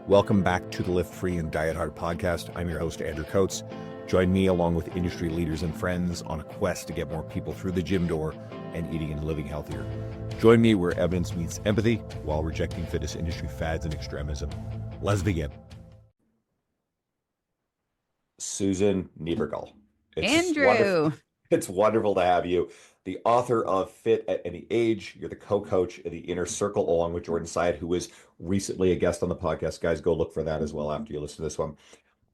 Welcome back to the Lift Free and Diet Hard podcast. I'm your host, Andrew Coates. Join me along with industry leaders and friends on a quest to get more people through the gym door and eating and living healthier. Join me where evidence meets empathy while rejecting fitness industry fads and extremism. Let's begin. Susan Niebergall. Andrew. It's wonderful to have you. The author of Fit at Any Age. You're the co-coach of the Inner Circle along with Jordan Syed, who was recently a guest on the podcast. Guys, go look for that as well after you listen to this one.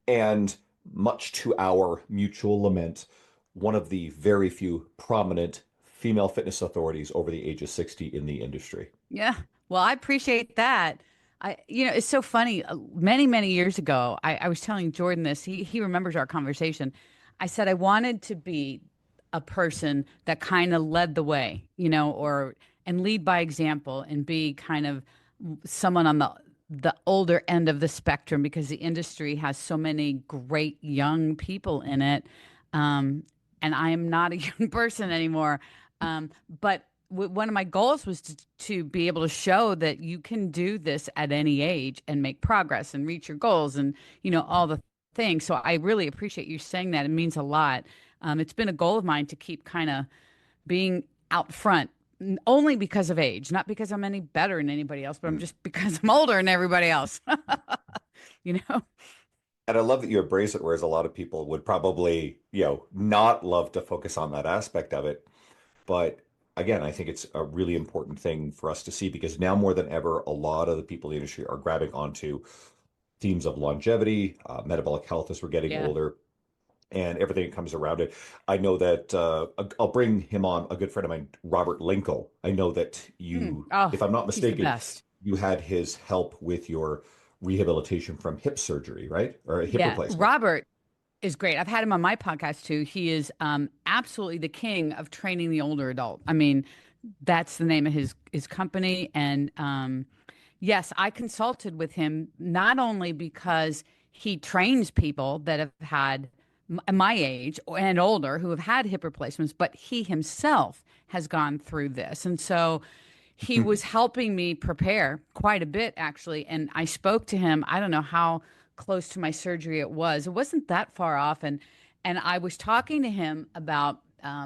And much to our mutual lament, one of the very few prominent female fitness authorities over the age of 60 in the industry. Yeah. Well, I appreciate that. It's so funny. Many years ago, I was telling Jordan this. He remembers our conversation. I said I wanted to be a person that kind of led the way, and lead by example and be kind of someone on the older end of the spectrum because the industry has so many great young people in it. And I am not a young person anymore. But one of my goals was to be able to show that you can do this at any age and make progress and reach your goals and, all the things. So I really appreciate you saying that. It means a lot. It's been a goal of mine to keep kind of being out front, only because of age, not because I'm any better than anybody else, but I'm just because I'm older than everybody else, And I love that you embrace it, whereas a lot of people would probably, not love to focus on that aspect of it. But again, I think it's a really important thing for us to see because now more than ever, a lot of the people in the industry are grabbing onto themes of longevity, metabolic health as we're getting older, and everything that comes around it. I know that I'll bring him on, a good friend of mine, Robert Linkle. I know that you, if I'm not mistaken, you had his help with your rehabilitation from hip surgery, right? Or hip replacement. Robert is great. I've had him on my podcast too. He is absolutely the king of training the older adult. I mean, that's the name of his company. And yes, I consulted with him not only because he trains people that have had my age and older who have had hip replacements, but he himself has gone through this. And so he was helping me prepare quite a bit, actually. And I spoke to him. I don't know how close to my surgery it was. It wasn't that far off. And I was talking to him about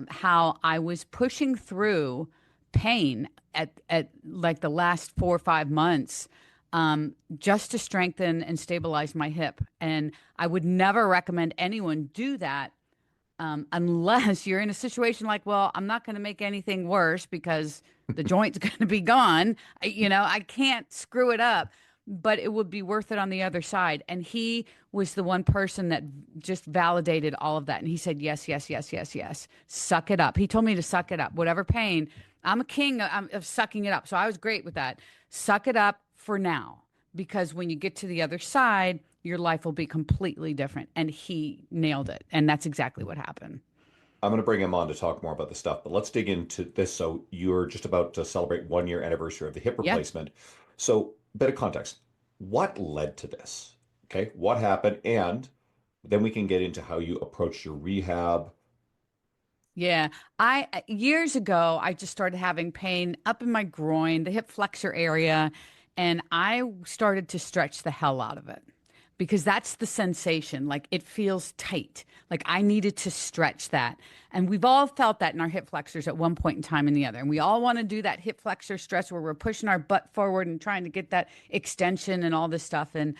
how I was pushing through pain at like the last 4 or 5 months just to strengthen and stabilize my hip. And I would never recommend anyone do that unless you're in a situation like, well, I'm not going to make anything worse because the joint's going to be gone. I can't screw it up, but it would be worth it on the other side. And he was the one person that just validated all of that. And he said, yes. Suck it up. He told me to suck it up. Whatever pain, I'm a king of sucking it up. So I was great with that. Suck it up for now, because when you get to the other side, your life will be completely different. And he nailed it. And that's exactly what happened. I'm going to bring him on to talk more about the stuff, but let's dig into this. So you're just about to celebrate 1 year anniversary of the hip replacement. Yep. So bit of context, what led to this? Okay. What happened? And then we can get into how you approach your rehab. Yeah. Years ago, I just started having pain up in my groin, the hip flexor area. And I started to stretch the hell out of it because that's the sensation. Like it feels tight. Like I needed to stretch that. And we've all felt that in our hip flexors at one point in time and the other. And we all want to do that hip flexor stretch where we're pushing our butt forward and trying to get that extension and all this stuff. And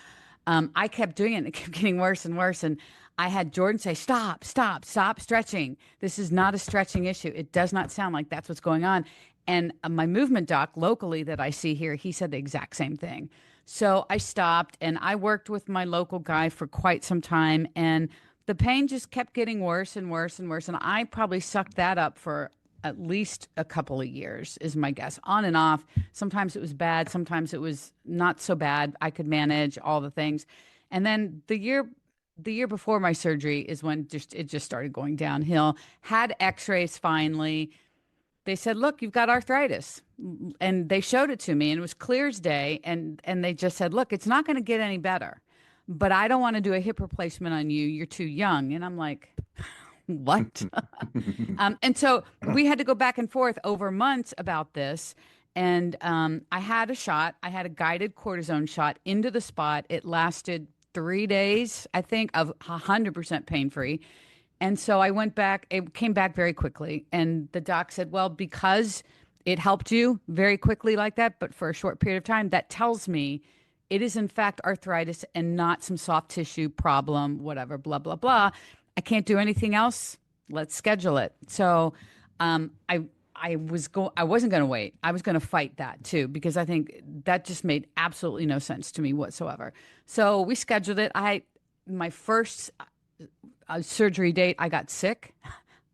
I kept doing it and it kept getting worse and worse. And I had Jordan say, stop stretching. This is not a stretching issue. It does not sound like that's what's going on. And my movement doc locally that I see here, he said the exact same thing. So I stopped and I worked with my local guy for quite some time. And the pain just kept getting worse and worse and worse. And I probably sucked that up for at least a couple of years, is my guess, on and off. Sometimes it was bad. Sometimes it was not so bad. I could manage all the things. And then the year before my surgery is when it just started going downhill. Had x-rays finally. They said, look, you've got arthritis. And they showed it to me and it was clear as day. And they just said, look, it's not going to get any better, but I don't want to do a hip replacement on you. You're too young. And I'm like, what? And so we had to go back and forth over months about this. And I had a shot. I had a guided cortisone shot into the spot. It lasted 3 days, I think, of 100% pain free. And so I went back, it came back very quickly. And the doc said, well, because it helped you very quickly like that, but for a short period of time, that tells me it is in fact arthritis and not some soft tissue problem, whatever, blah, blah, blah. I can't do anything else. Let's schedule it. So I wasn't going to wait. I was going to fight that too, because I think that just made absolutely no sense to me whatsoever. So we scheduled it. My first surgery date, I got sick.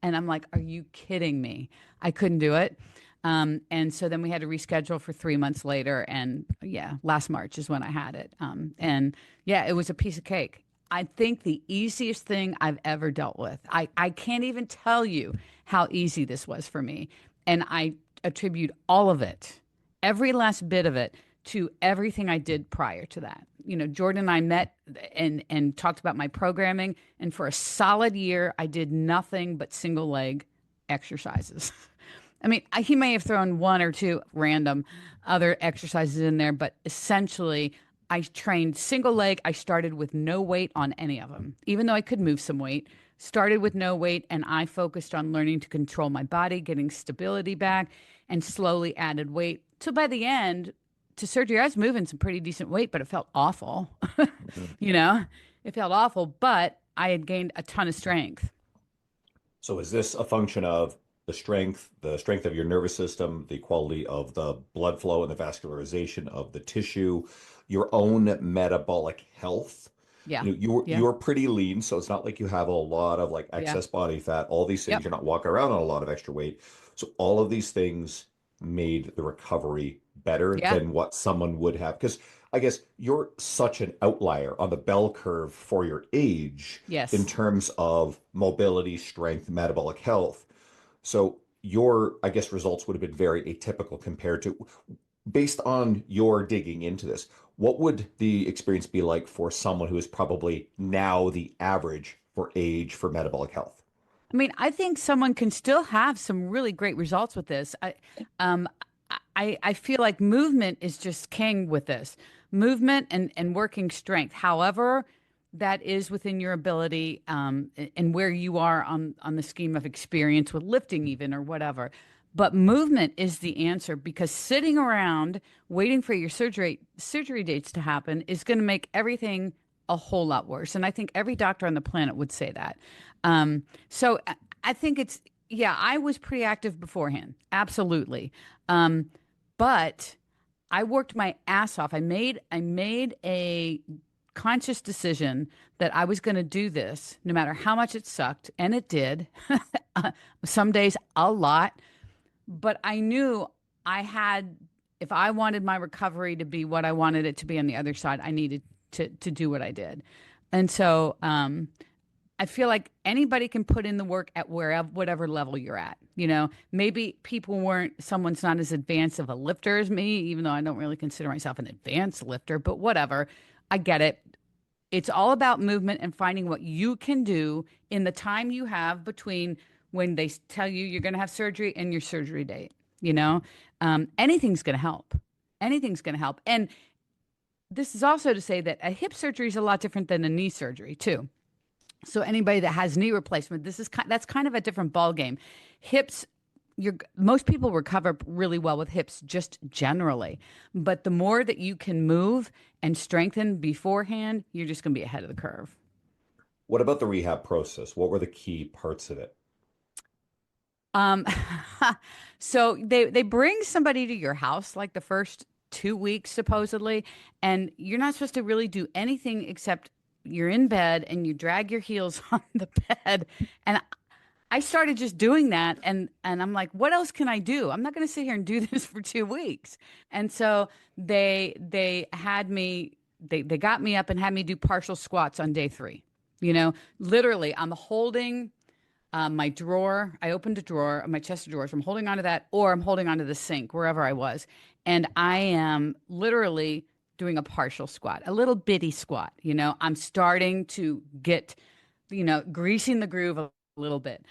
And I'm like, are you kidding me? I couldn't do it. And so then we had to reschedule for 3 months later. And yeah, last March is when I had it. And yeah, it was a piece of cake. I think the easiest thing I've ever dealt with. I can't even tell you how easy this was for me. And I attribute all of it, every last bit of it, to everything I did prior to that. You know, Jordan and I met and talked about my programming. And for a solid year, I did nothing but single leg exercises. I mean, he may have thrown one or two random other exercises in there, but essentially, I trained single leg. I started with no weight on any of them, even though I could move some weight. Started with no weight, and I focused on learning to control my body, getting stability back, and slowly added weight. So by the end, to surgery, I was moving some pretty decent weight, but it felt awful. Mhm. You know, it felt awful, but I had gained a ton of strength. So is this a function of the strength of your nervous system, the quality of the blood flow and the vascularization of the tissue, your own metabolic health? Yeah. Yeah. You're pretty lean, so it's not like you have a lot of like Yeah. excess body fat, all these things. Yep. You're not walking around on a lot of extra weight. So all of these things made the recovery better Yeah. than what someone would have. Because I guess you're such an outlier on the bell curve for your age in Yes. terms of mobility, strength, metabolic health. So your, I guess, results would have been very atypical compared to, based on your digging into this, what would the experience be like for someone who is probably now the average for age for metabolic health? I mean, I think someone can still have some really great results with this. Um, I feel like movement is just king with this. Movement and working strength. However, that is within your ability, and where you are on the scheme of experience with lifting, even or whatever. But movement is the answer, because sitting around waiting for your surgery dates to happen is going to make everything a whole lot worse. And I think every doctor on the planet would say that. So I think yeah, I was pretty active beforehand. Absolutely. But I worked my ass off. I made a conscious decision that I was going to do this no matter how much it sucked. And it did. Some days a lot. But I knew I had, if I wanted my recovery to be what I wanted it to be on the other side, I needed to do what I did. And so I feel like anybody can put in the work at wherever, whatever level you're at. You know, maybe someone's not as advanced of a lifter as me, even though I don't really consider myself an advanced lifter, but whatever. I get it. It's all about movement and finding what you can do in the time you have between when they tell you you're going to have surgery and your surgery date. You know, anything's going to help. Anything's going to help. And this is also to say that a hip surgery is a lot different than a knee surgery, too. So anybody that has knee replacement, that's kind of a different ball game. Hips, most people recover really well with hips just generally, but the more that you can move and strengthen beforehand, you're just going to be ahead of the curve. What about the rehab process? What were the key parts of it? Um, so they bring somebody to your house like the first 2 weeks supposedly, and you're not supposed to really do anything except you're in bed and you drag your heels on the bed. And I started just doing that, and I'm like, what else can I do? I'm not going to sit here and do this for 2 weeks. And so they got me up and had me do partial squats on day three. You know, literally, I'm holding my drawer. I opened a drawer, my chest of drawers. I'm holding onto that, or I'm holding onto the sink, wherever I was. And I am literally doing a partial squat, a little bitty squat. You know, I'm starting to get, greasing the groove a little bit.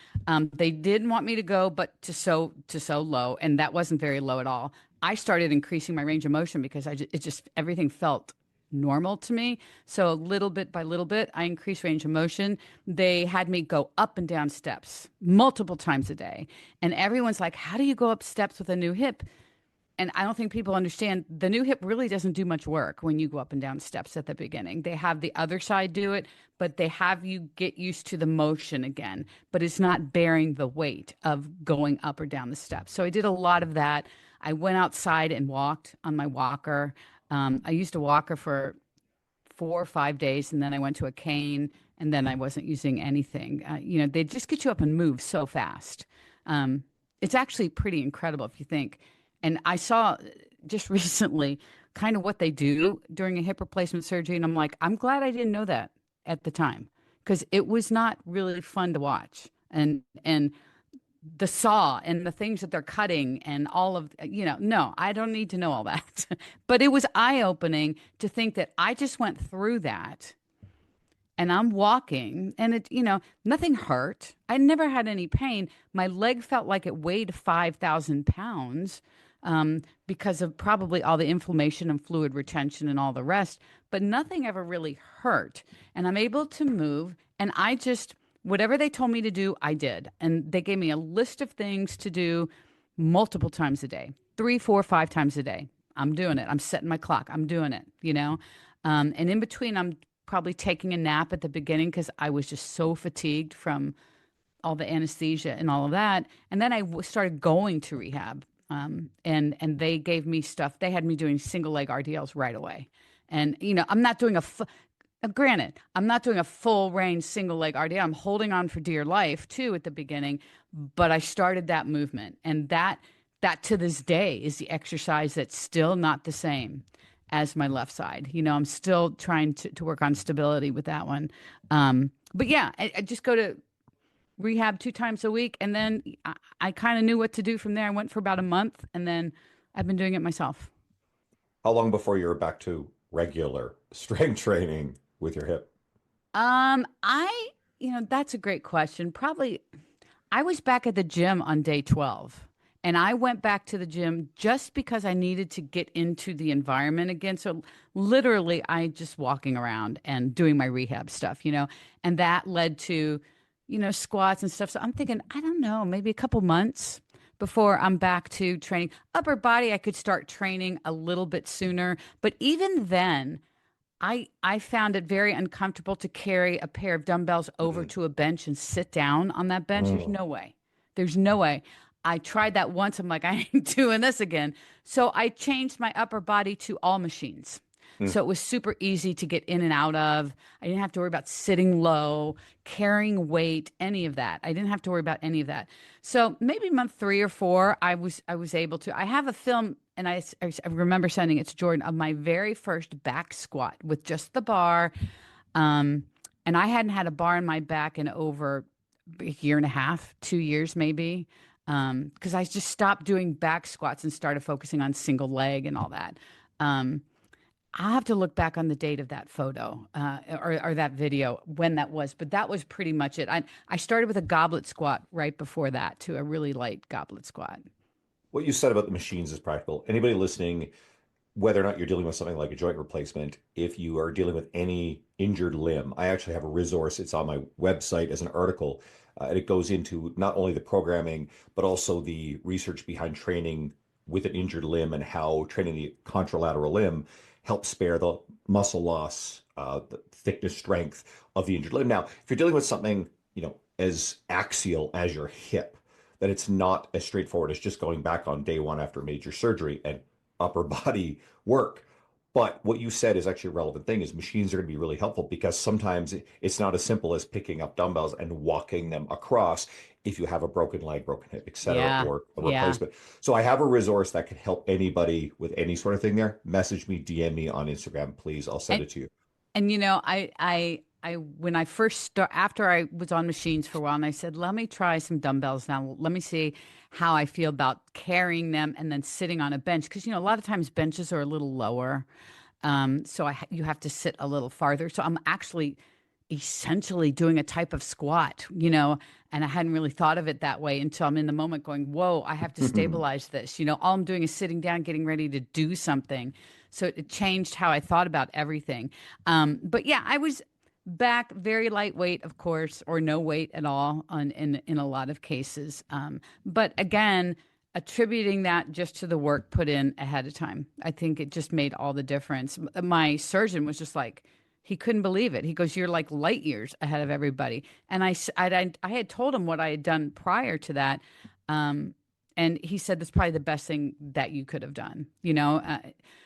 They didn't want me to go, but to so low, and that wasn't very low at all. I started increasing my range of motion because it just everything felt normal to me. So little bit by little bit, I increased range of motion. They had me go up and down steps multiple times a day. And everyone's like, "How do you go up steps with a new hip?" And I don't think people understand the new hip really doesn't do much work when you go up and down steps at the beginning. They have the other side do it, but they have you get used to the motion again, but it's not bearing the weight of going up or down the steps. So I did a lot of that. I went outside and walked on my walker. I used a walker for 4 or 5 days, and then I went to a cane, and then I wasn't using anything. They just get you up and move so fast. Um, it's actually pretty incredible if you think. And I saw just recently kind of what they do during a hip replacement surgery, and I'm like, I'm glad I didn't know that at the time because it was not really fun to watch. And the saw and the things that they're cutting and all of, no, I don't need to know all that. But it was eye-opening to think that I just went through that and I'm walking and nothing hurt. I never had any pain. My leg felt like it weighed 5,000 pounds because of probably all the inflammation and fluid retention and all the rest, but nothing ever really hurt. And I'm able to move and whatever they told me to do, I did. And they gave me a list of things to do multiple times a day, 3, 4, 5 times a day. I'm doing it. I'm setting my clock. I'm doing it. And in between, I'm probably taking a nap at the beginning because I was just so fatigued from all the anesthesia and all of that. And then I started going to rehab. And they gave me stuff. They had me doing single leg RDLs right away. And, I'm not doing granted, I'm not doing a full range single leg RDL. I'm holding on for dear life too at the beginning, but I started that movement. And that to this day is the exercise that's still not the same as my left side. I'm still trying to work on stability with that one. But yeah, I just go to rehab 2 times a week. And then I kind of knew what to do from there. I went for about a month and then I've been doing it myself. How long before you're back to regular strength training with your hip? That's a great question. Probably I was back at the gym on day 12 and I went back to the gym just because I needed to get into the environment again. So literally I just walking around and doing my rehab stuff, and that led to, squats and stuff. So I'm thinking, I don't know, maybe a couple months before I'm back to training upper body. I could start training a little bit sooner, but even then I found it very uncomfortable to carry a pair of dumbbells over Mhm. to a bench and sit down on that bench. There's Mm. no way. There's no way. I tried that once. I'm like, I ain't doing this again. So I changed my upper body to all machines. Mm. So it was super easy to get in and out of. I didn't have to worry about sitting low, carrying weight, any of that. I didn't have to worry about any of that. So maybe month 3 or 4, I was able to. I have a film, and I remember sending it to Jordan of my very first back squat with just the bar. Um, and I hadn't had a bar in my back in over a year and a half, 2 years maybe, because I just stopped doing back squats and started focusing on single leg and all that. Um, I'll have to look back on the date of that photo or that video when that was, but that was pretty much it. I started with a goblet squat right before that to a really light goblet squat. What you said about the machines is practical. Anybody listening, whether or not you're dealing with something like a joint replacement, if you are dealing with any injured limb, I actually have a resource. It's on my website as an article, and it goes into not only the programming, but also the research behind training with an injured limb and how training the contralateral limb helps spare the muscle loss, the thickness, strength of the injured limb. Now, if you're dealing with something, as axial as your hip, that it's not as straightforward as just going back on day one after major surgery and upper body work. But what you said is actually a relevant thing is machines are going to be really helpful because sometimes it's not as simple as picking up dumbbells and walking them across if you have a broken leg, broken hip, etc., Yeah, or a yeah. replacement. So I have a resource that can help anybody with any sort of thing there. Message me, DM me on Instagram, please. I'll send And it to you. when I first start after I was on machines for a while, and I said, let me try some dumbbells now. Let me see how I feel about carrying them and then sitting on a bench because a lot of times benches are a little lower, so you have to sit a little farther. So I'm actually essentially doing a type of squat, you know, and I hadn't really thought of it that way until I'm in the moment going, whoa, I have to stabilize this. You know, all I'm doing is sitting down, getting ready to do something. So it changed how I thought about everything. But yeah, I was back very lightweight, of course, or no weight at all in a lot of cases. But again, attributing that just to the work put in ahead of time, I think it just made all the difference. My surgeon was just like, he couldn't believe it. He goes, "You're like light years ahead of everybody." And I had told him what I had done prior to that. Um, and he said, "That's probably the best thing that you could have done." You know,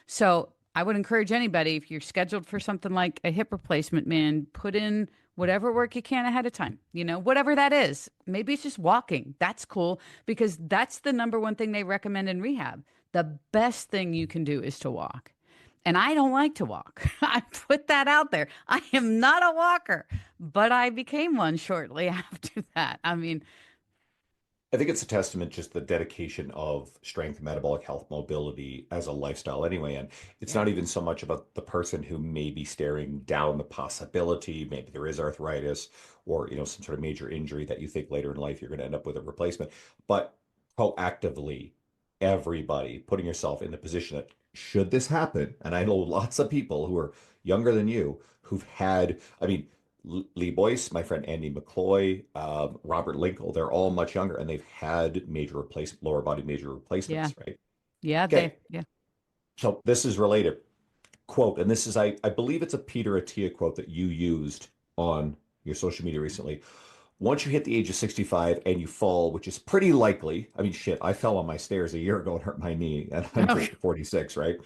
so I would encourage anybody, if you're scheduled for something like a hip replacement, man, put in whatever work you can ahead of time, you know, whatever that is. Maybe it's just walking. That's cool because that's the number one thing they recommend in rehab. The best thing you can do is to walk. And I don't like to walk. I put that out there. I am not a walker, but I became one shortly after that. I mean, I think it's a testament just the dedication of strength, metabolic health, mobility as a lifestyle anyway. And it's yeah, not even so much about the person who may be staring down the possibility, maybe there is arthritis or, some sort of major injury that you think later in life you're going to end up with a replacement, but proactively everybody putting yourself in the position that should this happen, and I know lots of people who are younger than you who've had, I mean, Lee Boyce, my friend Andy McCloy, Robert Linkle, they're all much younger and they've had lower body major yeah, replacements, right? yeah, Okay, yeah. so this is related quote, and this is, I believe it's a Peter Attia quote that you used on your social media recently. Once you hit the age of 65 and you fall, which is pretty likely, I mean, shit, I fell on my stairs a year ago and hurt my knee, and I'm Oh, 46, right?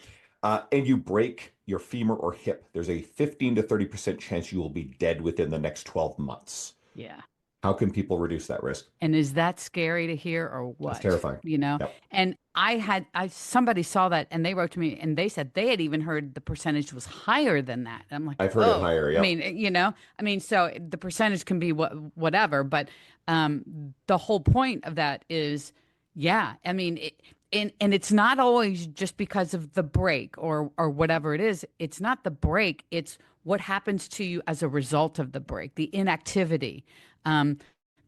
And you break your femur or hip, there's a 15 to 30% chance you will be dead within the next 12 months. yeah. How can people reduce that risk? And is that scary to hear or That's what? terrifying. You know? Yep. And I somebody saw that and they wrote to me and they said they had even heard the percentage was higher than that. I'm like, I've heard it oh, higher. I Yep. mean, I mean, so the percentage can be whatever, but the whole point of that is, yeah, I mean, and it's not always just because of the break or whatever it is. It's not the break. It's what happens to you as a result of the break, the inactivity. Um,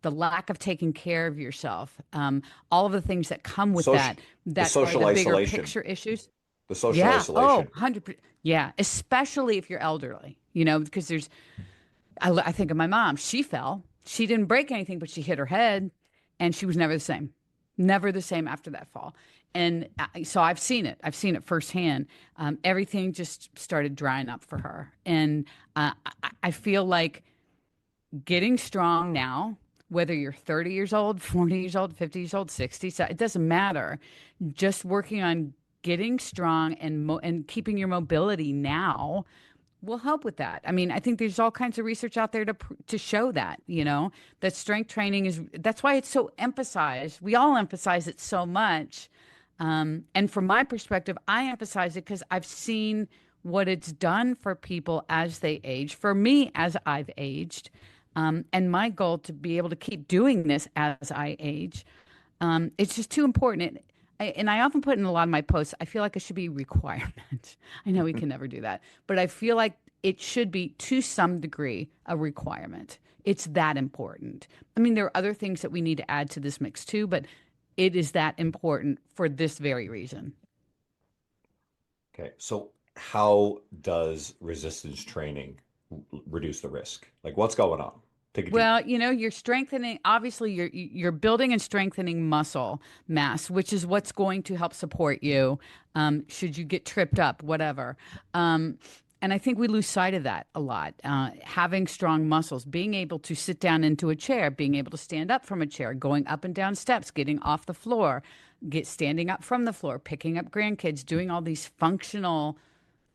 the lack of taking care of yourself, all of the things that come with Social, the that are social the bigger isolation, picture issues. the social Yeah. Oh, isolation. 100%. Yeah. Especially if you're elderly, you know, because I think of my mom. She fell. She didn't break anything, but she hit her head and she was never the same. Never the same after that fall. And so I've seen it. I've seen it firsthand. Everything just started drying up for her. And I feel like getting strong now, whether you're 30 years old, 40 years old, 50 years old, 60, so it doesn't matter. Just working on getting strong and keeping your mobility now will help with that. I mean, I think there's all kinds of research out there to show that, you know, that strength training is that's why it's so emphasized. We all emphasize it so much. And from my perspective, I emphasize it because I've seen what it's done for people as they age, for me as I've aged. And my goal to be able to keep doing this as I age. It's just too important. And I often put in a lot of my posts, I feel like it should be a requirement. I know we can never do that, but I feel like it should be to some degree a requirement. It's that important. I mean, there are other things that we need to add to this mix too, but it is that important for this very reason. Okay. So how does resistance training reduce the risk? Like what's going on? Take it deeper. Well, you know, you're strengthening, obviously you're building and strengthening muscle mass, which is what's going to help support you should you get tripped up, whatever. And I think we lose sight of that a lot. Having strong muscles, being able to sit down into a chair, being able to stand up from a chair, going up and down steps, getting off the floor, standing up from the floor, picking up grandkids, doing all these functional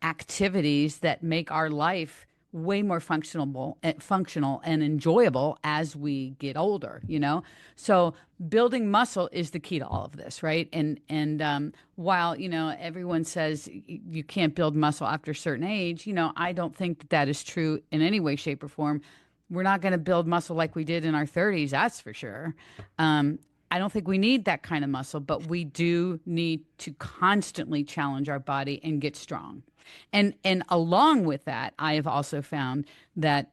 activities that make our life way more functional and enjoyable as we get older, you know. So building muscle is the key to all of this, right? And while you know everyone says you can't build muscle after a certain age, you know, I don't think that is true in any way, shape, or form. We're not going to build muscle like we did in our 30s, that's for sure. I don't think we need that kind of muscle, but we do need to constantly challenge our body and get strong. And along with that, I have also found that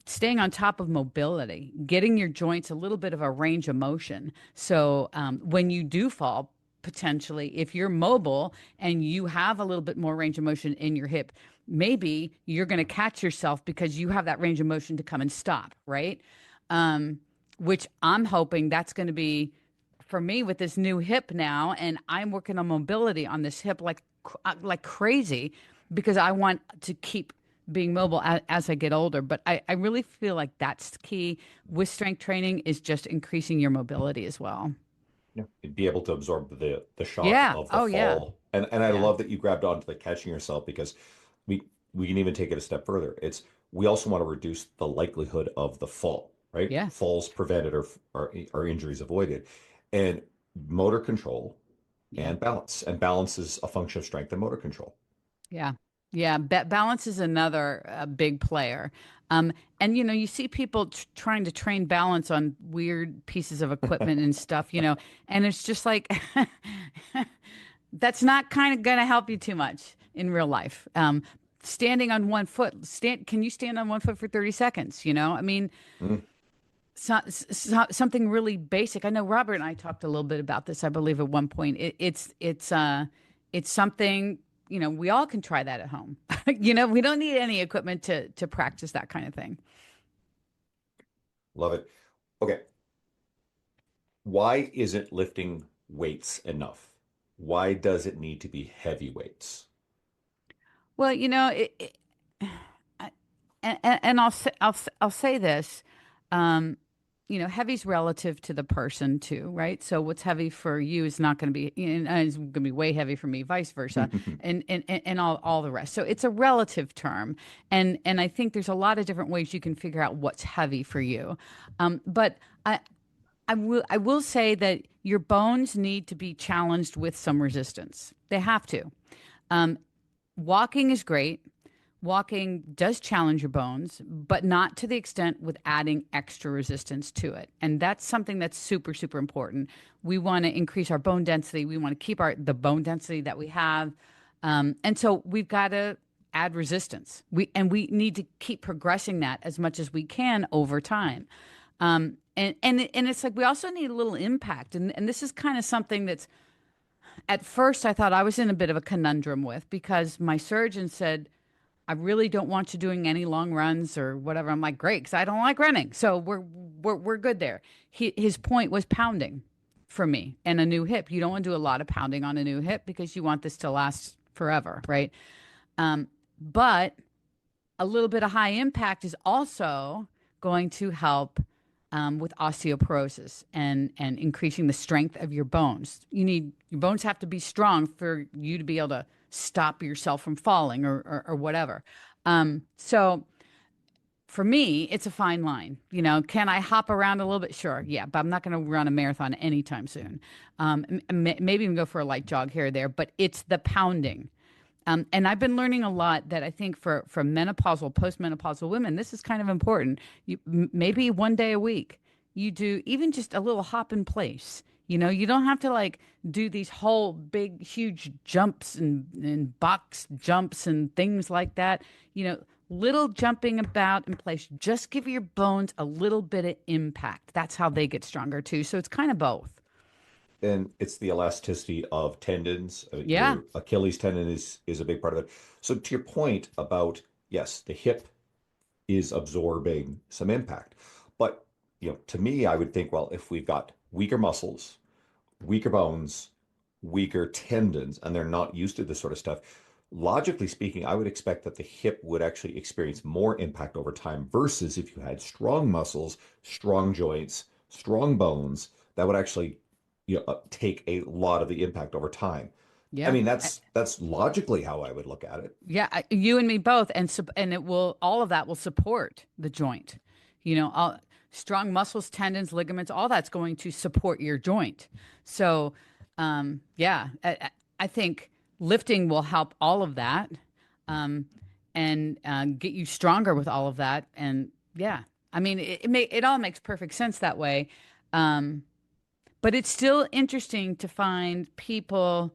staying on top of mobility, getting your joints a little bit of a range of motion. So when you do fall, potentially, if you're mobile and you have a little bit more range of motion in your hip, maybe you're going to catch yourself because you have that range of motion to come and stop, right? Um, which I'm hoping that's going to be for me with this new hip now, and I'm working on mobility on this hip like crazy because I want to keep being mobile as I get older. But I really feel like that's key with strength training is just increasing your mobility as well. Yeah. You'd be able to absorb the shock Yeah. of the Oh, yeah. fall. And I Yeah. love that you grabbed onto the catching yourself because we we can even take it a step further. It's we also want to reduce the likelihood of the fall, right? Yes. Falls prevented or injuries avoided. And motor control Yeah. and balance. And balance is a function of strength and motor control. Yeah. Yeah. Balance is another big player. Um, and, you see people trying to train balance on weird pieces of equipment and stuff, and it's just like, that's not kind of going to help you too much in real life. Standing on one foot, can you stand on one foot for 30 seconds? I mean, Mm. something really basic. I know Robert and I talked a little bit about this, I believe, at one point. It's something, we all can try that at home. We don't need any equipment to practice that kind of thing. Love it. Okay. Why isn't lifting weights enough? Why does it need to be heavy weights? Well, I- and I'll say this, um, heavy's relative to the person too, right? So what's heavy for you is not going to be, is going to be way heavy for me, vice versa, and all the rest. So it's a relative term, and I think there's a lot of different ways you can figure out what's heavy for you, but I will say that your bones need to be challenged with some resistance. They have to. Um, Walking is great. Walking does challenge your bones, but not to the extent with adding extra resistance to it. And that's something that's super, super important. We want to increase our bone density. We want to keep the bone density that we have. And so we've got to add resistance. We need to keep progressing that as much as we can over time. And it's like we also need a little impact. And this is kind of something that's at first I thought I was in a bit of a conundrum with because my surgeon said, I really don't want you doing any long runs or whatever. I'm like, great, because I don't like running. So we're good there. His point was pounding for me and a new hip. You don't want to do a lot of pounding on a new hip because you want this to last forever, right? But a little bit of high impact is also going to help with osteoporosis and increasing the strength of your bones. Your bones have to be strong for you to be able to stop yourself from falling or whatever. So for me, it's a fine line. Can I hop around a little bit? Sure, yeah, but I'm not going to run a marathon anytime soon. Maybe even go for a light jog here or there, but it's the pounding. And I've been learning a lot that I think for menopausal, postmenopausal women, this is kind of important. Maybe one day a week, you do even just a little hop in place. You don't have to like do these whole big, huge jumps and box jumps and things like that. Little jumping about in place. Just give your bones a little bit of impact. That's how they get stronger too. So it's kind of both. And it's the elasticity of tendons. Yeah. Your Achilles tendon is a big part of it. So to your point about, yes, the hip is absorbing some impact. But, to me, I would think, well, if we've got weaker muscles, weaker bones, weaker tendons, and they're not used to this sort of stuff, logically speaking, I would expect that the hip would actually experience more impact over time versus if you had strong muscles, strong joints, strong bones, that would actually, take a lot of the impact over time. I Yeah. mean, that's logically how I would look at it. Yeah, you and me both, and it will all of that will support the joint. Strong muscles, tendons, ligaments, all that's going to support your joint. So, yeah, I think lifting will help all of that, um, and get you stronger with all of that. And yeah, I mean, it all makes perfect sense that way. Um, but it's still interesting to find people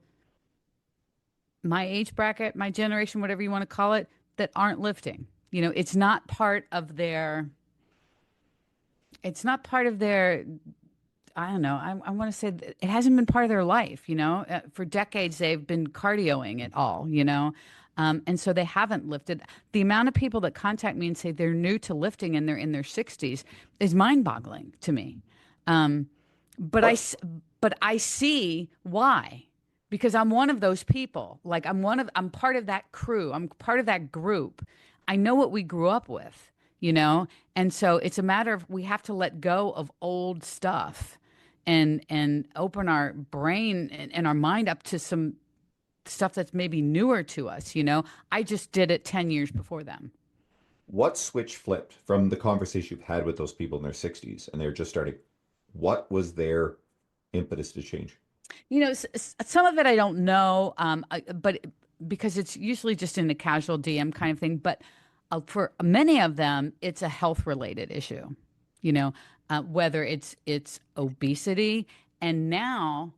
my age bracket, my generation, whatever you want to call it, that aren't lifting. It's not part of their, I don't know. I want to say that it hasn't been part of their life, For decades, they've been cardioing it all. And so they haven't lifted. The amount of people that contact me and say they're new to lifting and they're in their 60s is mind-boggling to me. Um, but I, What s- but I see why, because I'm one of those people. Like I'm part of that crew. I'm part of that group. I know what we grew up with. And so it's a matter of we have to let go of old stuff and open our brain and our mind up to some stuff that's maybe newer to us. I just did it 10 years before them. what switch flipped from the conversation you've had with those people in their 60s and they're just starting? What was their impetus to change? Some of it I don't know, but because it's usually just in a casual DM kind of thing. But for many of them, it's a health related issue. Whether it's obesity, and now,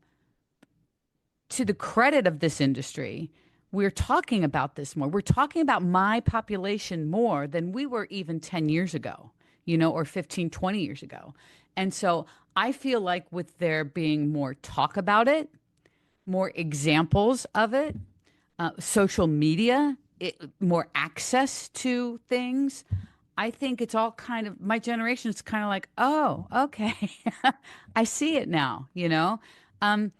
to the credit of this industry, we're talking about this more. We're talking about my population more than we were even 10 years ago, or 15, 20 years ago. And so I feel like with there being more talk about it, more examples of it, social media, more access to things. I think it's all kind of my generation is kind of like, oh, okay, I see it now. Um,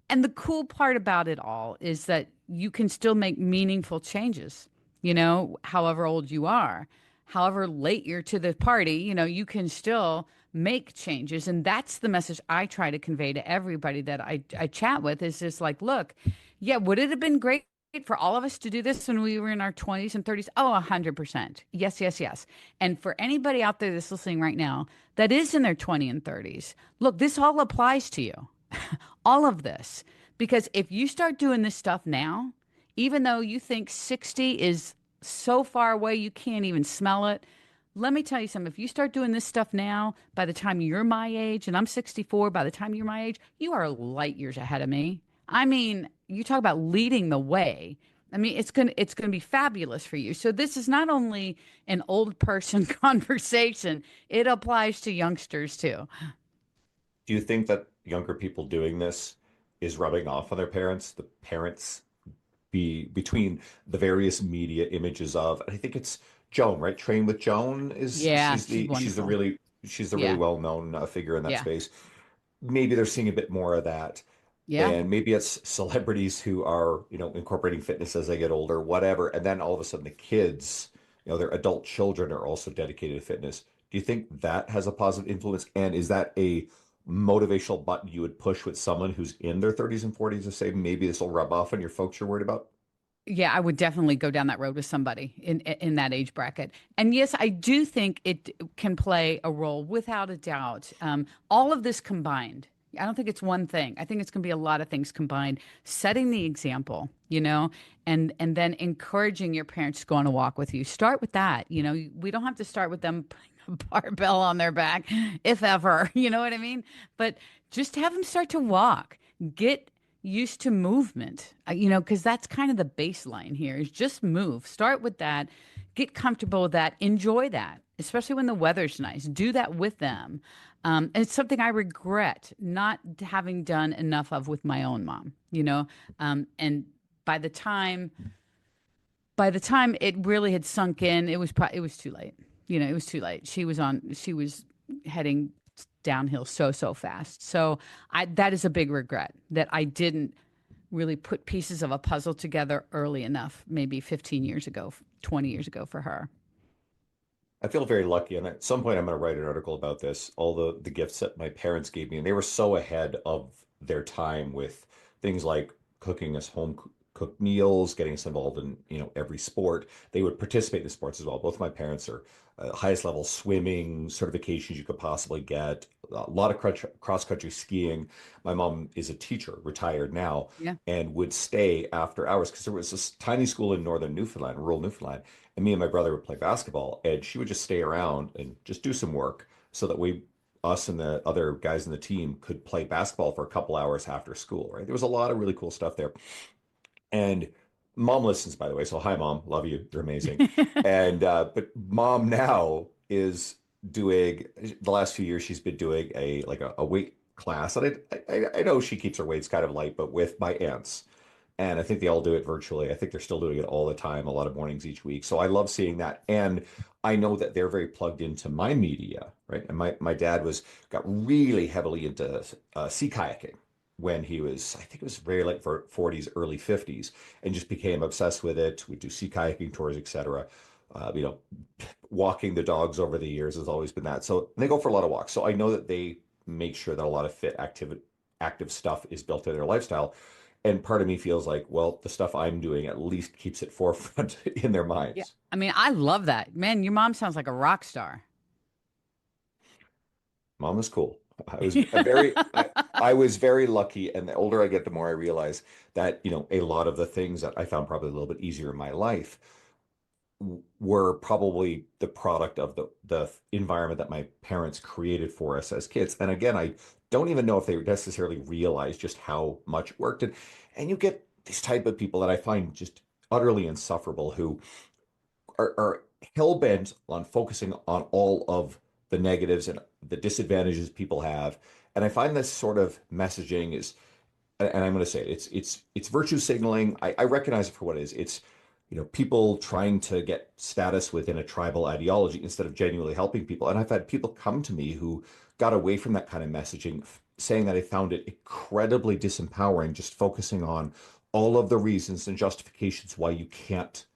and the cool part about it all is that you can still make meaningful changes, however old you are, however late you're to the party, you can still make changes. And that's the message I try to convey to everybody that I chat with is just like, look, yeah, would it have been great for all of us to do this when we were in our 20s and 30s? Oh, 100%. Yes, yes, yes. And for anybody out there that's listening right now that is in their 20s and 30s, look, this all applies to you. All of this. Because if you start doing this stuff now, even though you think 60 is so far away you can't even smell it, let me tell you something. If you start doing this stuff now, by the time you're my age, and I'm 64, by the time you're my age, you are light years ahead of me. I mean, you talk about leading the way. I mean, it's gonna be fabulous for you. So this is not only an old person conversation, it applies to youngsters too. Do you think that younger people doing this is rubbing off on their parents? The parents be between the various media images of, I think it's Joan, right? Train with Joan is Yeah, she's wonderful. she's the really Yeah, well-known figure in that yeah, space. Maybe they're seeing a bit more of that. yeah. And maybe it's celebrities who are, incorporating fitness as they get older, whatever. And then all of a sudden the kids, their adult children are also dedicated to fitness. Do you think that has a positive influence? And is that a motivational button you would push with someone who's in their 30s and 40s to say maybe this will rub off on your folks you're worried about? Yeah, I would definitely go down that road with somebody in that age bracket. And yes, I do think it can play a role without a doubt. All of this combined. I don't think it's one thing. I think it's going to be a lot of things combined. Setting the example, and then encouraging your parents to go on a walk with you. Start with that. We don't have to start with them putting a barbell on their back, if ever. You know what I mean? But just have them start to walk. Get used to movement, because that's kind of the baseline here is just move. Start with that, get comfortable with that, enjoy that, especially when the weather's nice. Do that with them. And it's something I regret not having done enough of with my own mom. And by the time by the time it really had sunk in, it was too late. It was too late. She was heading downhill so fast. So I that is a big regret that I didn't really put pieces of a puzzle together early enough, maybe 15 years ago, 20 years ago for her. I feel very lucky, and at some point I'm going to write an article about this. All the gifts that my parents gave me, and they were so ahead of their time with things like cooking us cooked meals, getting us involved in every sport. They would participate in sports as well. Both my parents are highest level swimming certifications you could possibly get. A lot of cross country skiing. My mom is a teacher, retired now, Yeah. and would stay after hours because there was this tiny school in northern Newfoundland, rural Newfoundland, and me and my brother would play basketball, and she would just stay around and just do some work so that us and the other guys in the team could play basketball for a couple hours after school, right? There was a lot of really cool stuff there. And Mom listens, by the way. So hi, mom. Love you. You're amazing. And but mom now is doing the last few years she's been doing a weight class. And I know she keeps her weights kind of light, but with my aunts. And I think they all do it virtually. I think they're still doing it all the time, a lot of mornings each week. So I love seeing that. And I know that they're very plugged into my media, right? And my dad got really heavily into sea kayaking when he was, I think it was very late for 40s, early 50s, and just became obsessed with it. We do sea kayaking tours, etc. You know, walking the dogs over the years has always been that. So they go for a lot of walks. So I know that they make sure that a lot of active stuff is built in their lifestyle. And part of me feels like, well, the stuff I'm doing at least keeps it forefront in their Yeah. minds. I mean, I love that. Man, your mom sounds like a rock star. Mom is cool. I was very lucky, and the older I get, the more I realize that, a lot of the things that I found probably a little bit easier in my life were probably the product of the environment that my parents created for us as kids. And again, I don't even know if they necessarily realize just how much it worked. And you get these type of people that I find just utterly insufferable who are hell bent on focusing on all of the negatives and the disadvantages people have. And I find this sort of messaging is, and I'm going to say it, it's virtue signaling. I recognize it for what it is. It's people trying to get status within a tribal ideology instead of genuinely helping people. And I've had people come to me who got away from that kind of messaging, saying that they found it incredibly disempowering, just focusing on all of the reasons and justifications why you can't,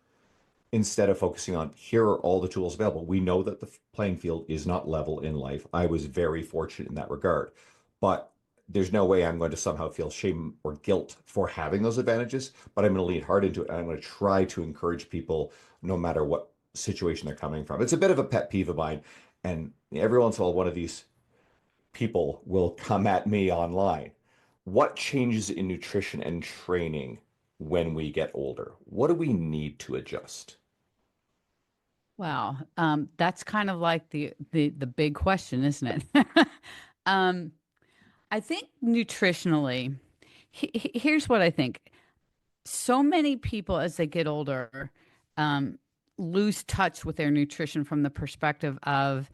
instead of focusing on here are all the tools available. We know that the playing field is not level in life. I was very fortunate in that regard, but there's no way I'm going to somehow feel shame or guilt for having those advantages, but I'm going to lean hard into it. And I'm going to try to encourage people no matter what situation they're coming from. It's a bit of a pet peeve of mine. And every once in a while, one of these people will come at me online. What changes in nutrition and training when we get older? What do we need to adjust? Wow. That's kind of like the big question, isn't it? Um, I think nutritionally, here's what I think. So many people as they get older, um, lose touch with their nutrition from the perspective of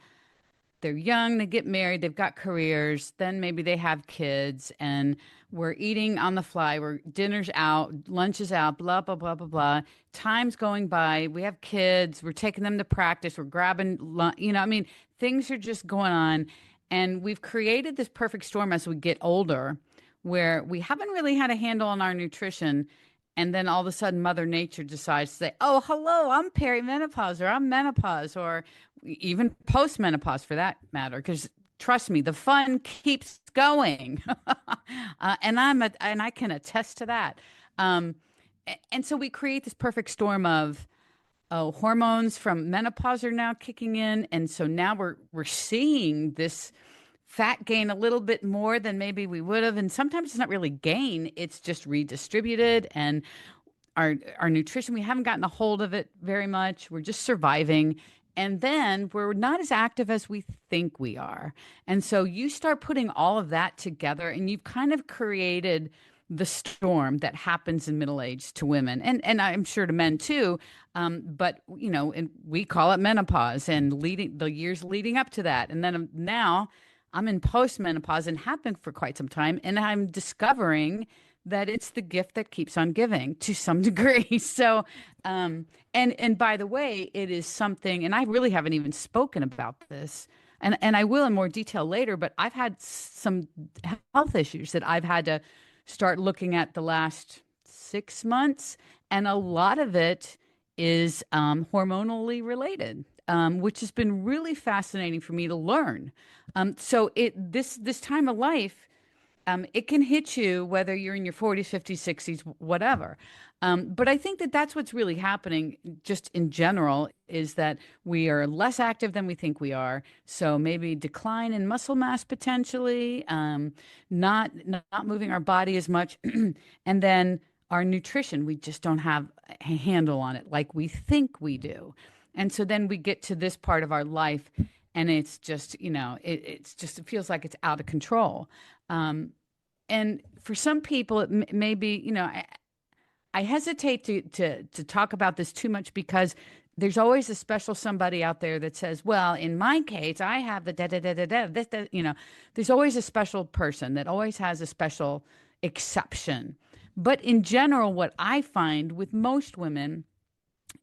they're young, they get married, they've got careers, then maybe they have kids, and we're eating on the fly, we're dinner's out, lunch is out, blah, blah, blah, blah, blah. Time's going by, we have kids, we're taking them to practice, we're grabbing, I mean, things are just going on. And we've created this perfect storm as we get older where we haven't really had a handle on our nutrition. And then all of a sudden, Mother Nature decides to say, oh, hello, I'm perimenopause or I'm menopause or even postmenopause for that matter. Because trust me, the fun keeps going. And I can attest to that. Um, and so we create this perfect storm of, oh, hormones from menopause are now kicking in. And so now we're seeing this fat gain a little bit more than maybe we would have. And sometimes it's not really gain, it's just redistributed. And our nutrition, we haven't gotten a hold of it very much. We're just surviving. And then we're not as active as we think we are. And so you start putting all of that together and you've kind of created the storm that happens in middle age to women and I'm sure to men too. But and we call it menopause and leading the years leading up to that. And then now I'm in postmenopause and have been for quite some time. And I'm discovering that it's the gift that keeps on giving to some degree. So, and by the way, it is something, and I really haven't even spoken about this, and I will in more detail later. But I've had some health issues that I've had to start looking at the last 6 months, and a lot of it is hormonally related. Which has been really fascinating for me to learn. So this time of life, it can hit you whether you're in your 40s, 50s, 60s, whatever. But I think that that's what's really happening just in general is that we are less active than we think we are. So maybe decline in muscle mass potentially, not moving our body as much. And then our nutrition, we just don't have a handle on it like we think we do. And so then we get to this part of our life and it's just, it feels like it's out of control. Um, and for some people, it may be, I hesitate to talk about this too much because there's always a special somebody out there that says, "Well, in my case, I have the da da da da da." There's always a special person that always has a special exception. But in general, what I find with most women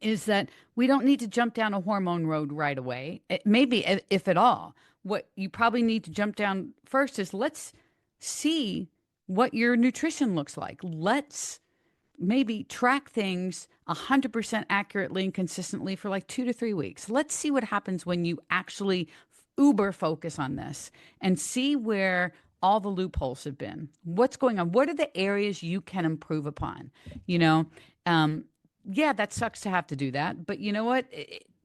is that we don't need to jump down a hormone road right away. Maybe if at all. What you probably need to jump down first is let's see what your nutrition looks like. Let's maybe track things 100% accurately and consistently for like 2 to 3 weeks. Let's see what happens when you actually uber focus on this and see where all the loopholes have been. What's going on? What are the areas you can improve upon? You know, um, yeah, that sucks to have to do that, but you know what?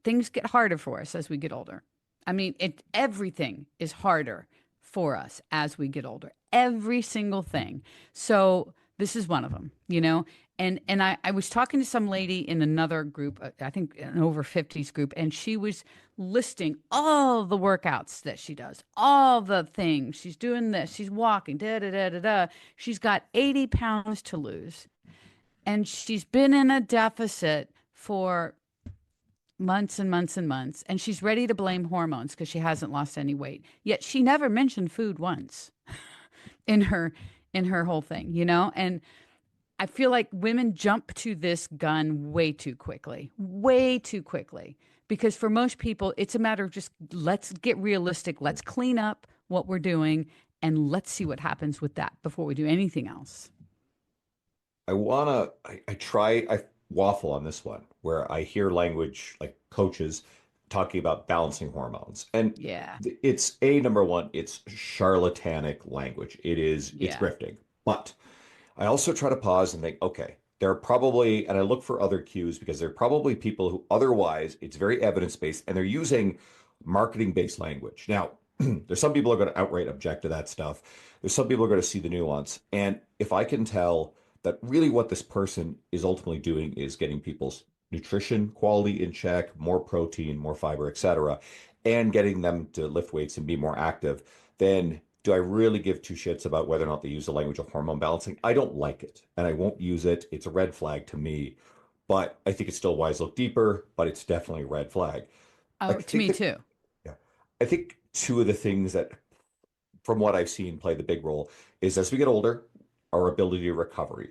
Things get harder for us as we get older. I mean, everything is harder for us as we get older. Every single thing. So this is one of them, you know? And I was talking to some lady in another group, I think an over 50s group, and she was listing all the workouts that she does, all the things. She's doing this, she's walking, da da da da da. She's got 80 pounds to lose. And she's been in a deficit for months and months and months. And she's ready to blame hormones because she hasn't lost any weight. Yet she never mentioned food once in her whole thing, you know? And I feel like women jump to this gun way too quickly. Because for most people, it's a matter of just let's get realistic, let's clean up what we're doing, and let's see what happens with that before we do anything else. I waffle on this one where I hear language like coaches talking about balancing hormones. And Yeah. it's a number one, it's charlatanic language. It's Yeah. grifting. But I also try to pause and think, okay, there are probably, and I look for other cues because there are probably people who otherwise it's very evidence-based and they're using marketing-based language. Now, there's some people who are going to outright object to that stuff. There's some people who are going to see the nuance. And if I can tell that really what this person is ultimately doing is getting people's nutrition quality in check, more protein, more fiber, etc., and getting them to lift weights and be more active, then do I really give two shits about whether or not they use the language of hormone balancing? I don't like it, and I won't use it. It's a red flag to me, but I think it's still wise to look deeper, but it's definitely a red flag. I Oh, to think me that, too. yeah, I think two of the things that, from what I've seen, play the big role is as we get older, our ability to recover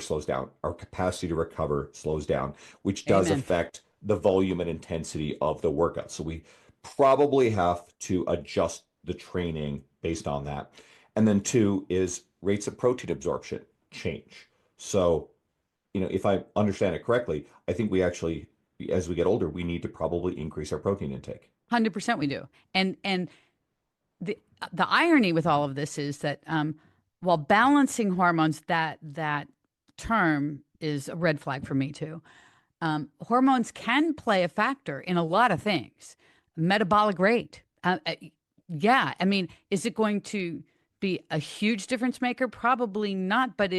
slows down. Our capacity to recover slows down, which does Amen. affect the volume and intensity of the workout. So we probably have to adjust the training based on that. And then two is rates of protein absorption change. So, if I understand it correctly, I think we actually, as we get older, we need to probably increase our protein intake. 100% we do. And the the irony with all of this is that while balancing hormones, that term is a red flag for me too. Hormones can play a factor in a lot of things. Metabolic rate. Yeah, I mean, is it going to be a huge difference maker? Probably not, but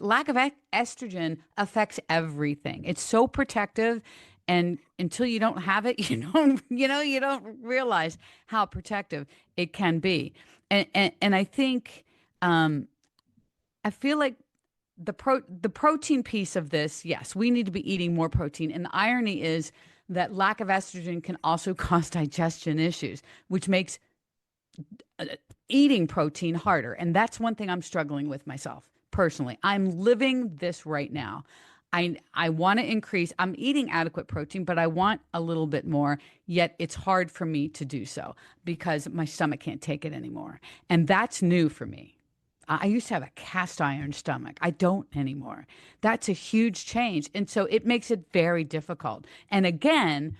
lack of estrogen affects everything. It's so protective, and until you don't have it, you don't realize how protective it can be. And I think I feel like the protein piece of this, yes, we need to be eating more protein. And the irony is that lack of estrogen can also cause digestion issues, which makes uh, eating protein harder. And that's one thing I'm struggling with myself personally. I'm living this right now. I want to increase. I'm eating adequate protein, but I want a little bit more. Yet it's hard for me to do so because my stomach can't take it anymore. And that's new for me. I used to have a cast iron stomach. I don't anymore. That's a huge change. And so it makes it very difficult. And again,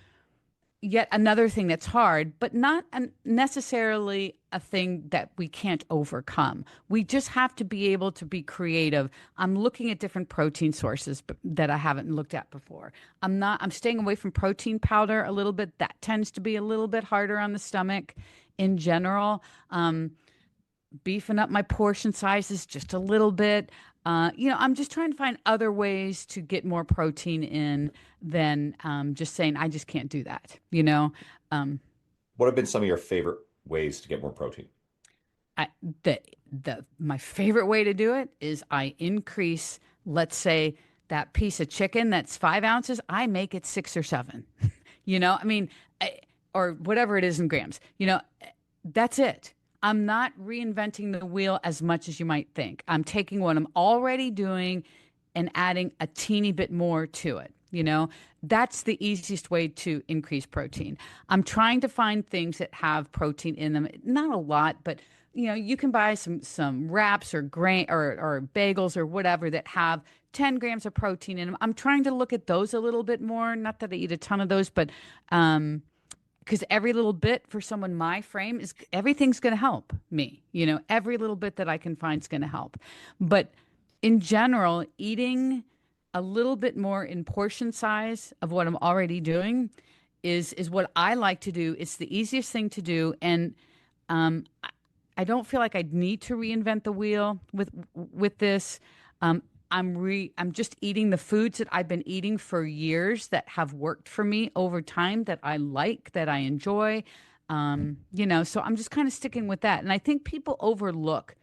yet another thing that's hard, but not necessarily a thing that we can't overcome. We just have to be able to be creative. I'm looking at different protein sources that I haven't looked at before. I'm staying away from protein powder a little bit. That tends to be a little bit harder on the stomach in general. Beefing up my portion sizes just a little bit. I'm just trying to find other ways to get more protein in than just saying I just can't do that. Um, What have been some of your favorite ways to get more protein? I, the my favorite way to do it is I increase let's say that piece of chicken that's 5 ounces, I make it 6 or 7. I mean, or whatever it is in grams. That's it. I'm not reinventing the wheel as much as you might think. I'm taking what I'm already doing and adding a teeny bit more to it. That's the easiest way to increase protein. I'm trying to find things that have protein in them. Not a lot, but you can buy some wraps or grain or bagels or whatever that have 10 grams of protein in them. I'm trying to look at those a little bit more. Not that I eat a ton of those, but because every little bit for someone my frame is everything's going to help me. Every little bit that I can find is going to help. But in general, eating a little bit more in portion size of what I'm already doing is what I like to do. It's the easiest thing to do, and I don't feel like I need to reinvent the wheel with this. I'm just eating the foods that I've been eating for years that have worked for me over time, that I like, that I enjoy. So I'm just kind of sticking with that. And I think people overlook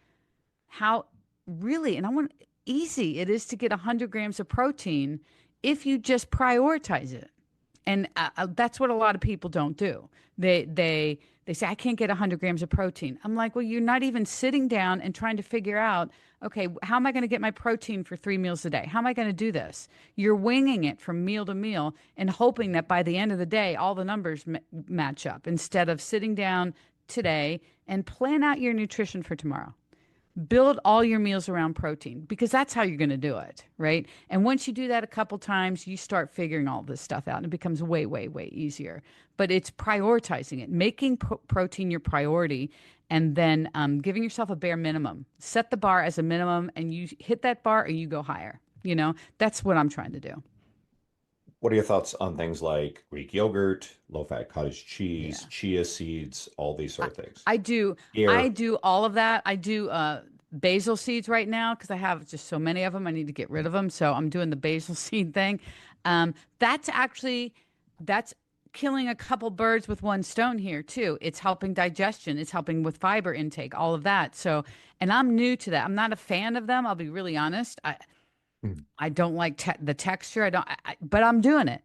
how really, and I want easy it is to get 100 grams of protein if you just prioritize it. And that's what a lot of people don't do. They say, I can't get 100 grams of protein. I'm like, well, you're not even sitting down and trying to figure out, okay, how am I going to get my protein for 3 meals a day? How am I going to do this? You're winging it from meal to meal and hoping that by the end of the day, all the numbers match up, instead of sitting down today and plan out your nutrition for tomorrow. Build all your meals around protein, because that's how you're going to do it, right? And once you do that a couple times, you start figuring all this stuff out and it becomes way, way, way easier. But it's prioritizing it, making protein your priority, and then giving yourself a bare minimum. Set the bar as a minimum and you hit that bar or you go higher. That's what I'm trying to do. What are your thoughts on things like Greek yogurt, low-fat cottage cheese, Yeah. chia seeds, all these sort I, of things? I do. I Here, do all of that. I do basil seeds right now because I have just so many of them. I need to get rid of them. So I'm doing the basil seed thing. That's actually that's killing a couple birds with one stone here too. It's helping digestion. It's helping with fiber intake. All of that. So, and I'm new to that. I'm not a fan of them. I'll be really honest. I don't like the texture. But I'm doing it,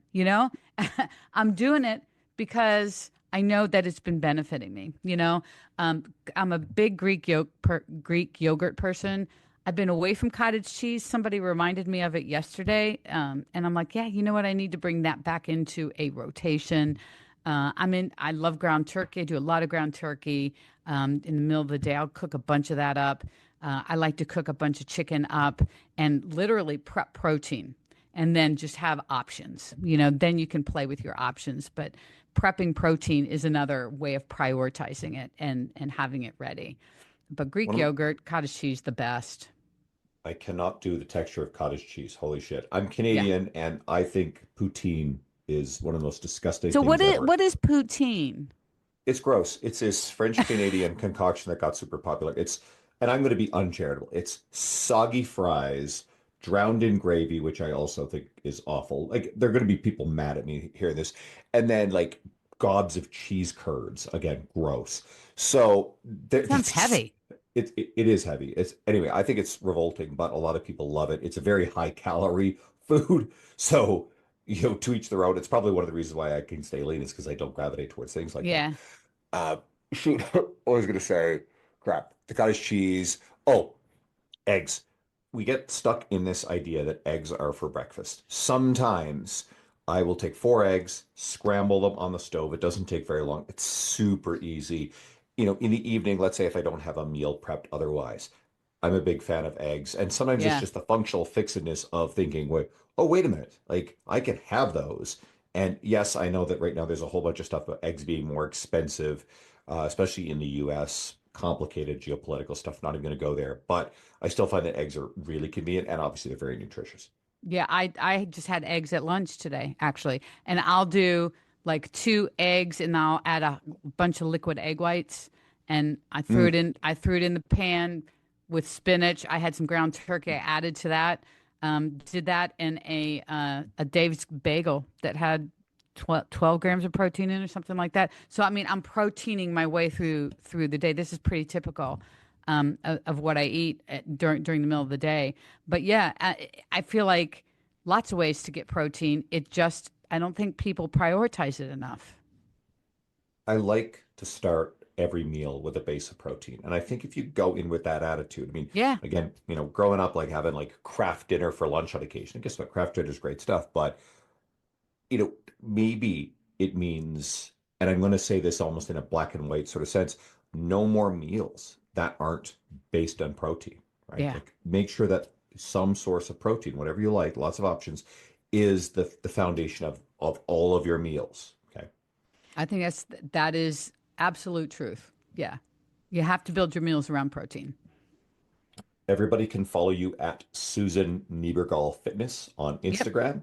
I'm doing it because I know that it's been benefiting me. I'm a big Greek yogurt person. I've been away from cottage cheese. Somebody reminded me of it yesterday. And I'm like, yeah, you know what? I need to bring that back into a rotation. I love ground turkey. I do a lot of ground turkey. In the middle of the day, I'll cook a bunch of that up. I like to cook a bunch of chicken up and literally prep protein and then just have options. Then you can play with your options. But prepping protein is another way of prioritizing it and having it ready. But Greek one, yogurt, cottage cheese, the best. I cannot do the texture of cottage cheese. Holy shit. I'm Yeah. Canadian and I think poutine is one of the most disgusting So things ever. what is poutine? It's gross. It's this French Canadian concoction that got super popular. And I'm going to be uncharitable. It's soggy fries drowned in gravy, which I also think is awful. Like, there are going to be people mad at me hearing this. And then, like, gobs of cheese curds. Again, gross. So Sounds that's heavy. it is heavy. Anyway, I think it's revolting, but a lot of people love it. It's a very high calorie food. So, to each their own. It's probably one of the reasons why I can stay lean is because I don't gravitate towards things like that. Yeah. Uh, shoot, I was gonna say, crap, the cottage cheese. Oh, eggs. We get stuck in this idea that eggs are for breakfast. Sometimes I will take 4 eggs, scramble them on the stove. It doesn't take very long. It's super easy. In the evening, let's say if I don't have a meal prepped otherwise, I'm a big fan of eggs. And sometimes it's Yeah. just the functional fixedness of thinking, wait a minute, like I can have those. And yes, I know that right now there's a whole bunch of stuff about eggs being more expensive, especially in the US, complicated geopolitical stuff. Not even going to go there, but I still find that eggs are really convenient and obviously they're very nutritious. Yeah, I just had eggs at lunch today, actually. And I'll do like 2 eggs and I'll add a bunch of liquid egg whites. And Mm. I threw it in the pan with spinach. I had some ground turkey I added to that. Did that in a Dave's bagel that had 12 grams of protein in or something like that. So I mean, I'm proteining my way through the day. This is pretty typical. of what I eat during the middle of the day. But yeah, I feel like lots of ways to get protein. It just I don't think people prioritize it enough. I like to start every meal with a base of protein. And I think if you go in with that attitude, I mean, Yeah, again, growing up like having like craft dinner for lunch on occasion, and guess what? Craft dinner is great stuff, but maybe it means, and I'm going to say this almost in a black and white sort of sense, no more meals that aren't based on protein, right? yeah. Like make sure that some source of protein, whatever you like, lots of options, is the foundation of all of your meals. Okay. I think that is absolute truth. Yeah. You have to build your meals around protein. Everybody can follow you at Susan Niebergall Fitness on Yep. Instagram.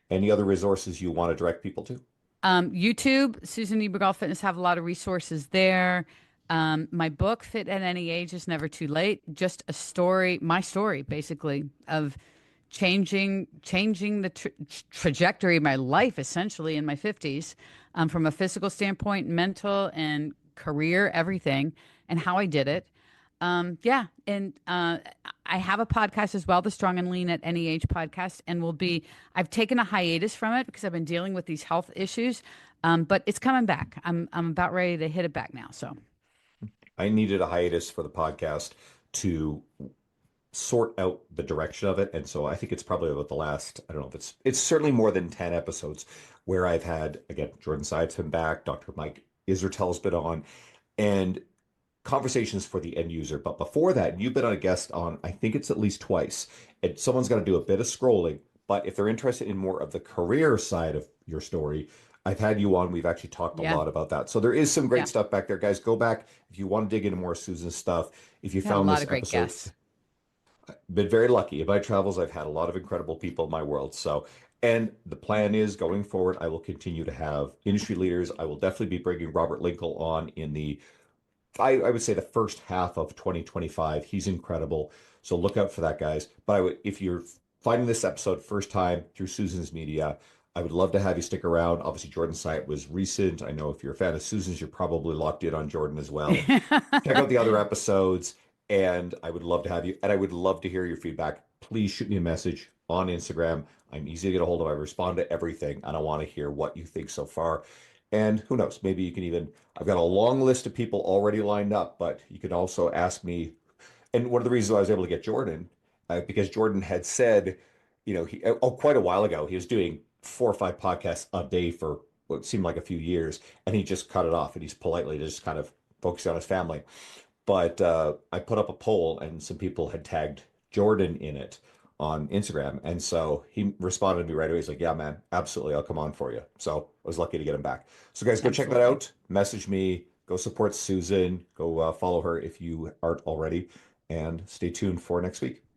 Any other resources you want to direct people to? YouTube, Susan Niebergall Fitness, have a lot of resources there. My book, Fit at Any Age, is never too late. Just a story, my story, basically, of changing the trajectory of my life, essentially, in my 50s, from a physical standpoint, mental and career, everything, and how I did it. Yeah, and I have a podcast as well, the Strong and Lean at Any Age podcast, and I've taken a hiatus from it because I've been dealing with these health issues, but it's coming back. I'm about ready to hit it back now. So I needed a hiatus for the podcast to sort out the direction of it. And so I think it's probably about the last, I don't know if it's certainly more than 10 episodes where I've had, again, Jordan Syatt's been back, Dr. Mike Israetel's been on, and conversations for the end user. But before that, you've been on a guest on, I think it's at least twice, and someone's got to do a bit of scrolling. But if they're interested in more of the career side of your story, I've had you on. We've actually talked a yeah, lot about that. So there is some great yeah, stuff back there, guys. Go back if you want to dig into more Susan's stuff. If you I've had a found lot this of great episode, guests. been very lucky. In my travels, I've had a lot of incredible people in my world. So, and the plan is going forward, I will continue to have industry leaders. I will definitely be bringing Robert Linkle on in I would say the first half of 2025. He's incredible. So look out for that, guys. But if you're finding this episode first time through Susan's media, I would love to have you stick around. Obviously, Jordan's site was recent. I know if you're a fan of Susan's, you're probably locked in on Jordan as well. Check out the other episodes, and I would love to have you. And I would love to hear your feedback. Please shoot me a message on Instagram. I'm easy to get a hold of. I respond to everything, and I want to hear what you think so far. And who knows, maybe you can even, I've got a long list of people already lined up, but you can also ask me. And one of the reasons I was able to get Jordan, because Jordan had said, quite a while ago, he was doing 4 or 5 podcasts a day for what seemed like a few years, and he just cut it off, and he's politely just kind of focused on his family. But I put up a poll, and some people had tagged Jordan in it on Instagram. And so he responded to me right away. He's like, yeah, man, absolutely. I'll come on for you. So I was lucky to get him back. So, guys, go check that Absolutely. out. Message me. Go support Susan. Go follow her if you aren't already. And stay tuned for next week.